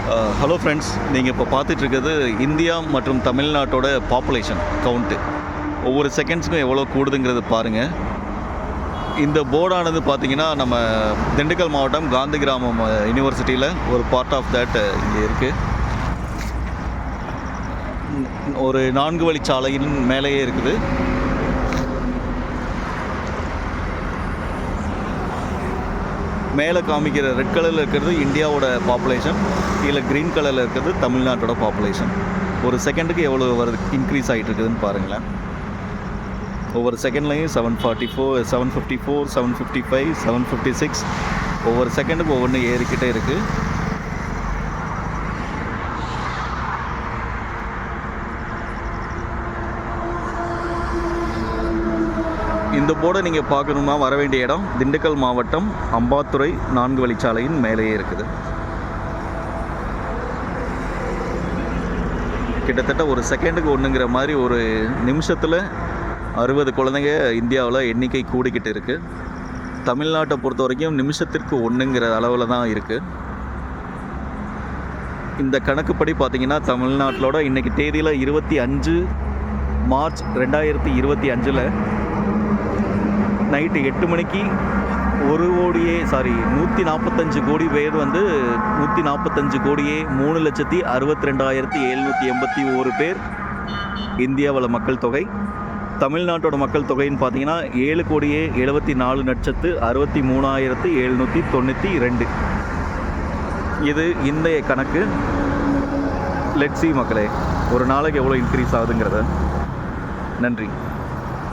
Hello friends, நீங்கள் இப்போ பார்த்துட்ருக்கிறது India மற்றும் தமிழ்நாட்டோட பாப்புலேஷன் கவுண்ட்டு. ஒவ்வொரு செகண்ட்ஸுக்கும் எவ்வளோ கூடுதுங்கிறது பாருங்கள். இந்த போர்டானது பார்த்திங்கன்னா நம்ம திண்டுக்கல் மாவட்டம் காந்தி கிராமம் யூனிவர்சிட்டியில் ஒரு பார்ட் ஆஃப் தட் இங்கே இருக்குது. ஒரு 4 வழிச்சாலையின் மேலேயே இருக்குது. மேலே காமிக்கிற ரெட் கலரில் இருக்கிறது இந்தியாவோட பாப்புலேஷன், கீழே க்ரீன் கலரில் இருக்கிறது தமிழ்நாட்டோட பாப்புலேஷன். ஒரு செகண்டுக்கு எவ்வளோ வருது இன்க்ரீஸ் ஆகிட்டு இருக்குதுன்னு பாருங்களேன். ஒவ்வொரு செகண்ட்லையும் 744, 754, 755, 756 ஒவ்வொரு செகண்டுக்கு ஒவ்வொன்று ஏறிக்கிட்டே இருக்குது. இந்த போர்டை நீங்கள் பார்க்கணுன்னா வர வேண்டிய இடம் திண்டுக்கல் மாவட்டம் அம்பாத்துறை 4 வழிச்சாலையின் மேலேயே இருக்குது. கிட்டத்தட்ட ஒரு செகண்டுக்கு ஒன்றுங்கிற மாதிரி ஒரு நிமிஷத்தில் 60 குழந்தைங்க இந்தியாவில் எண்ணிக்கை கூடிக்கிட்டு இருக்குது. தமிழ்நாட்டை பொறுத்த வரைக்கும் நிமிஷத்திற்கு 1ங்கிற அளவில் தான் இருக்குது. இந்த கணக்குப்படி பார்த்திங்கன்னா தமிழ்நாட்டிலோட இன்றைக்கி தேதியில் 25 மார்ச் 2025 நைட்டு 8 மணிக்கு 145 கோடி பேர் 145 கோடியே 3,62,781 பேர் இந்தியாவில் மக்கள் தொகை. தமிழ்நாட்டோட மக்கள் தொகைன்னு பார்த்தீங்கன்னா 7,74,63,792. இது இன்றைய கணக்கு. லெட்ஸ் சீ மக்களே, ஒரு நாளைக்கு எவ்வளோ இன்க்ரீஸ் ஆகுதுங்கிறத. நன்றி.